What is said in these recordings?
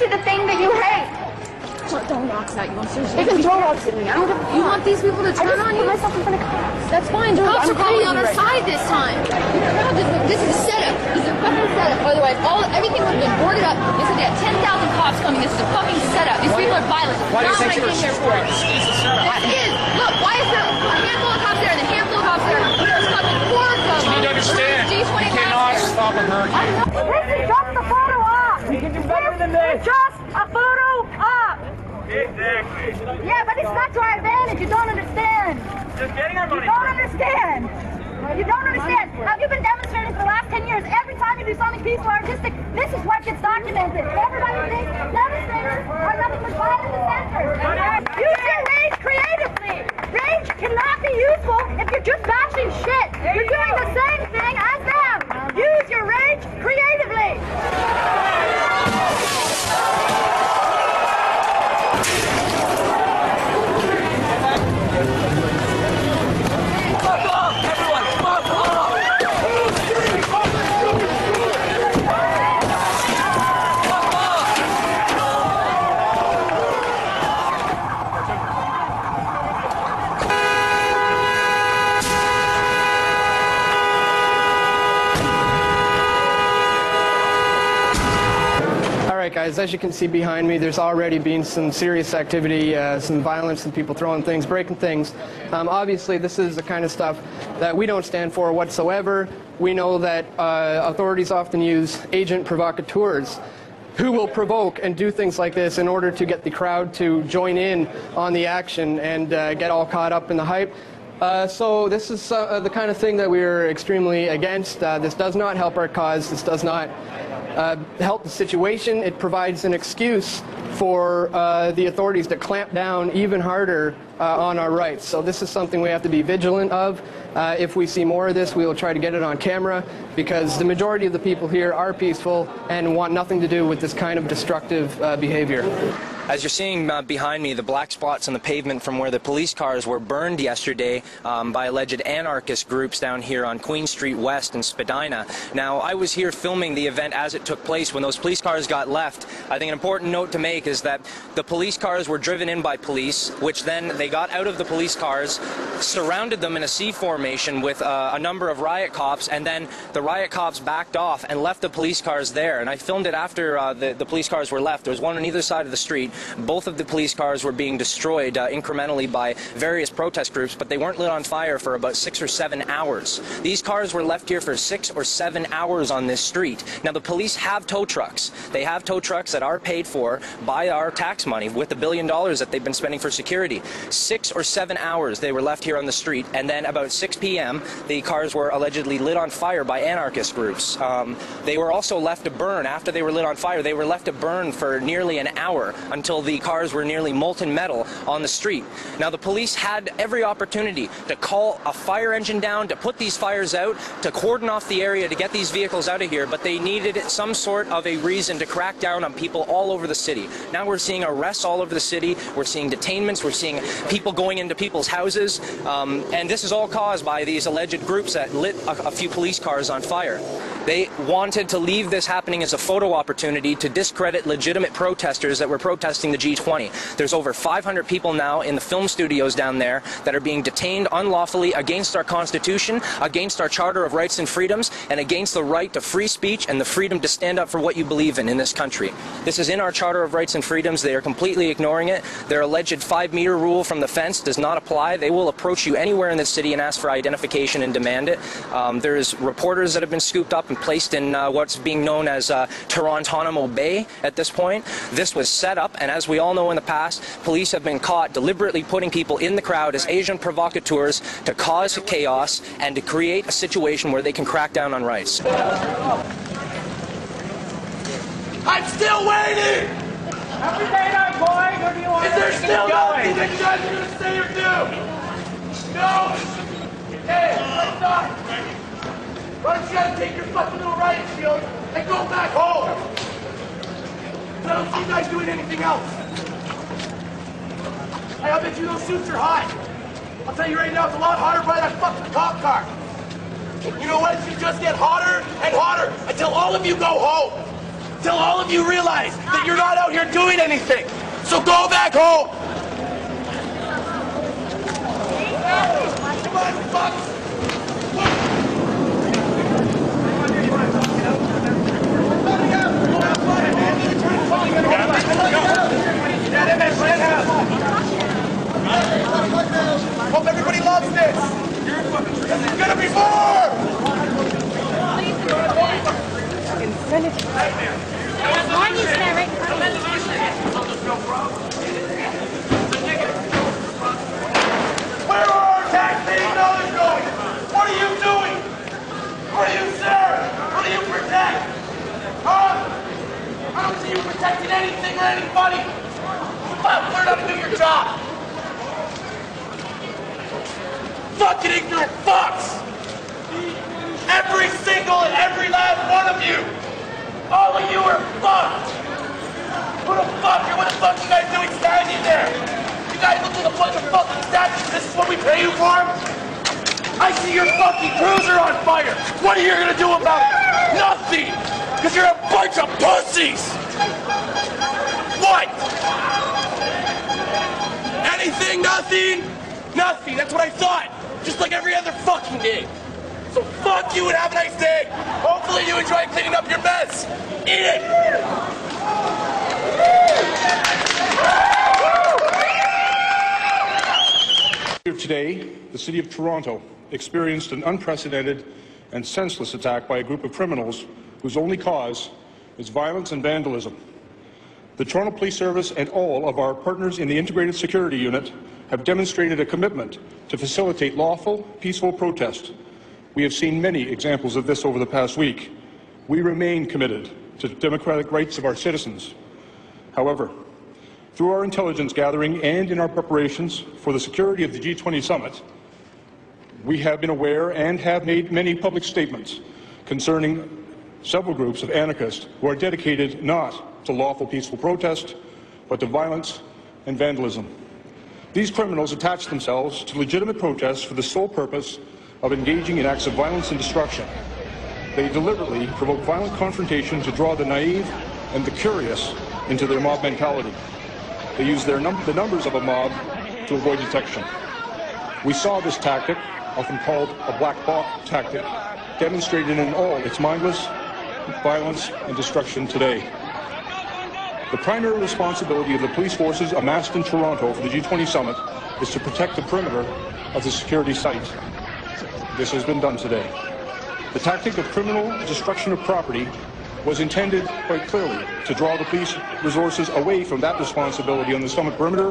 into the thing that you hate. Don't rocks out. You want seriously? They can throw rocks at me. You want these people to turn on you? I just put myself in front of cops. That's fine. The cops are probably on our side this time. This is a setup. This is a fucking setup. Otherwise, everything would have been boarded up. They said they had 10,000 cops coming. This is a fucking setup. These people are violent. Why do you think you're here for it? This is. Look, why is there a handful of cops there and a handful of cops there? There's fucking hordes of them. You need to understand. G20 You cannot stop a hurricane. This is just a photo op. You can do better than this. Just a photo op. Exactly. Yeah, but it's not to our advantage. You don't understand. Just getting our money. You don't understand. You don't understand. Have you been demonstrating for the last 10 years? Every time you do something peaceful or artistic, this is what gets documented. Everybody thinks demonstrators are nothing but violent dissenters. Use your rage creatively. Rage cannot be useful if you're just bashing shit. You're doing the same thing as them. Use your rage creatively. Guys, as you can see behind me, there's already been some serious activity, some violence, some people throwing things, breaking things. Obviously, this is the kind of stuff that we don't stand for whatsoever. We know that authorities often use agent provocateurs who will provoke and do things like this in order to get the crowd to join in on the action and get all caught up in the hype. So this is the kind of thing that we're extremely against. This does not help our cause. This does not help the situation. It provides an excuse for the authorities to clamp down even harder on our rights. So this is something we have to be vigilant of. If we see more of this, we will try to get it on camera, because the majority of the people here are peaceful and want nothing to do with this kind of destructive behavior. As you're seeing behind me, the black spots on the pavement from where the police cars were burned yesterday by alleged anarchist groups down here on Queen Street West in Spadina. Now, I was here filming the event as it took place. When those police cars got left, I think an important note to make is that the police cars were driven in by police, which then they got out of the police cars, surrounded them in a C formation with a number of riot cops, and then the riot cops backed off and left the police cars there. And I filmed it after the police cars were left. There was one on either side of the street. Both of the police cars were being destroyed incrementally by various protest groups, but they weren't lit on fire for about 6 or 7 hours. These cars were left here for 6 or 7 hours on this street. Now, the police have tow trucks. They have tow trucks that are paid for by our tax money with the $1 billion that they've been spending for security. 6 or 7 hours they were left here on the street, and then about 6 p.m. the cars were allegedly lit on fire by anarchist groups. They were also left to burn. After they were lit on fire, they were left to burn for nearly an hour until the cars were nearly molten metal on the street. Now, the police had every opportunity to call a fire engine down, to put these fires out, to cordon off the area, to get these vehicles out of here, but they needed some sort of a reason to crack down on people all over the city. Now we're seeing arrests all over the city, we're seeing detainments, we're seeing people going into people's houses, and this is all caused by these alleged groups that lit a few police cars on fire. They wanted to leave this happening as a photo opportunity to discredit legitimate protesters that were protesting the G20. There's over 500 people now in the film studios down there that are being detained unlawfully against our Constitution, against our Charter of Rights and Freedoms, and against the right to free speech and the freedom to stand up for what you believe in this country. This is in our Charter of Rights and Freedoms. They are completely ignoring it. Their alleged 5-meter rule from the fence does not apply. They will approach you anywhere in this city and ask for identification and demand it. There's reporters that have been scooped up and placed in what's being known as Toronto Bay at this point. This was set up, and as we all know in the past, police have been caught deliberately putting people in the crowd as agent provocateurs to cause chaos and to create a situation where they can crack down on rights. I'm still waiting! Every day I'm going, or do you want Is there still nothing that you guys are going to say or do? No! Hey, let's not! Why don't you guys take your fucking little riot shield and go back home? I don't see you guys doing anything else. Hey, I bet you those suits are hot. I'll tell you right now, it's a lot hotter by that fucking cop car. You know what? It should just get hotter and hotter until all of you go home. till all of you realize that you're not out here doing anything. So go back home. Come on, fucks. Hope everybody loves this. This is gonna be more. Where are our taxpaying dollars going? What are you doing? What do you serve? What do you protect? Huh? I don't see you protecting anything or anybody. Fuck, learn how to do your job. Fucking ignorant fucks! Every single and every last one of you! All of you are fucked! What the fuck you guys doing standing there? You guys look like a bunch of fucking statues. This is what we pay you for? I see your fucking cruiser on fire! What are you gonna do about it? Nothing! Because you're a bunch of pussies! What? Anything? Nothing? Nothing, that's what I thought! Just like every other fucking day. So fuck you and have a nice day. Hopefully you enjoy cleaning up your mess. Eat it. Today, the City of Toronto experienced an unprecedented and senseless attack by a group of criminals whose only cause is violence and vandalism. The Toronto Police Service and all of our partners in the Integrated Security Unit have demonstrated a commitment to facilitate lawful, peaceful protest. We have seen many examples of this over the past week. We remain committed to the democratic rights of our citizens. However, through our intelligence gathering and in our preparations for the security of the G20 summit, we have been aware and have made many public statements concerning several groups of anarchists who are dedicated not to lawful, peaceful protest, but to violence and vandalism. These criminals attach themselves to legitimate protests for the sole purpose of engaging in acts of violence and destruction. They deliberately provoke violent confrontation to draw the naive and the curious into their mob mentality. They use the numbers of a mob to avoid detection. We saw this tactic, often called a black box tactic, demonstrated in all its mindless violence and destruction today. The primary responsibility of the police forces amassed in Toronto for the G20 summit is to protect the perimeter of the security site. This has been done today. The tactic of criminal destruction of property was intended quite clearly to draw the police resources away from that responsibility on the summit perimeter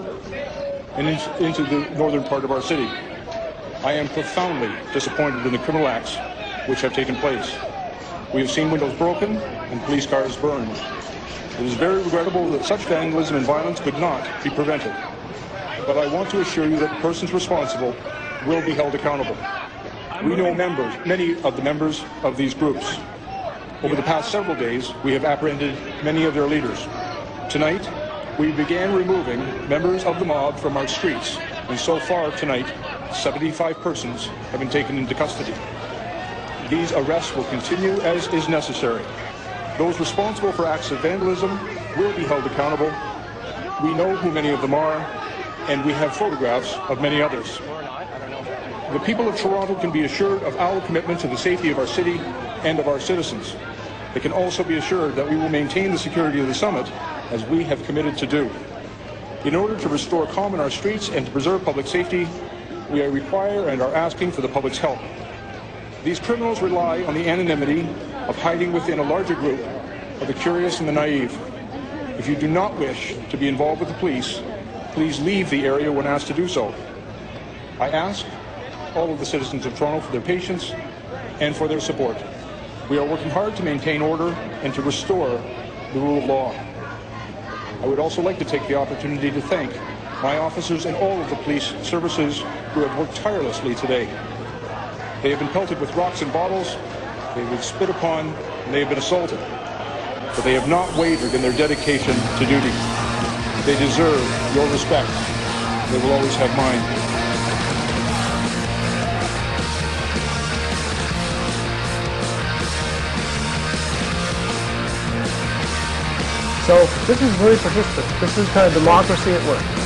and into the northern part of our city. I am profoundly disappointed in the criminal acts which have taken place. We have seen windows broken and police cars burned. It is very regrettable that such vandalism and violence could not be prevented. But I want to assure you that the persons responsible will be held accountable. We know many of the members of these groups. Over the past several days, we have apprehended many of their leaders. Tonight, we began removing members of the mob from our streets, and so far tonight, 75 persons have been taken into custody. These arrests will continue as is necessary. Those responsible for acts of vandalism will be held accountable. We know who many of them are, and we have photographs of many others. The people of Toronto can be assured of our commitment to the safety of our city and of our citizens. They can also be assured that we will maintain the security of the summit as we have committed to do. In order to restore calm in our streets and to preserve public safety, we require and are asking for the public's help. These criminals rely on the anonymity of hiding within a larger group of the curious and the naive. If you do not wish to be involved with the police, please leave the area when asked to do so. I ask all of the citizens of Toronto for their patience and for their support. We are working hard to maintain order and to restore the rule of law. I would also like to take the opportunity to thank my officers and all of the police services who have worked tirelessly today. They have been pelted with rocks and bottles, they have been spit upon, and they have been assaulted. But they have not wavered in their dedication to duty. They deserve your respect. They will always have mine. So this is really participant. This is kind of democracy at work.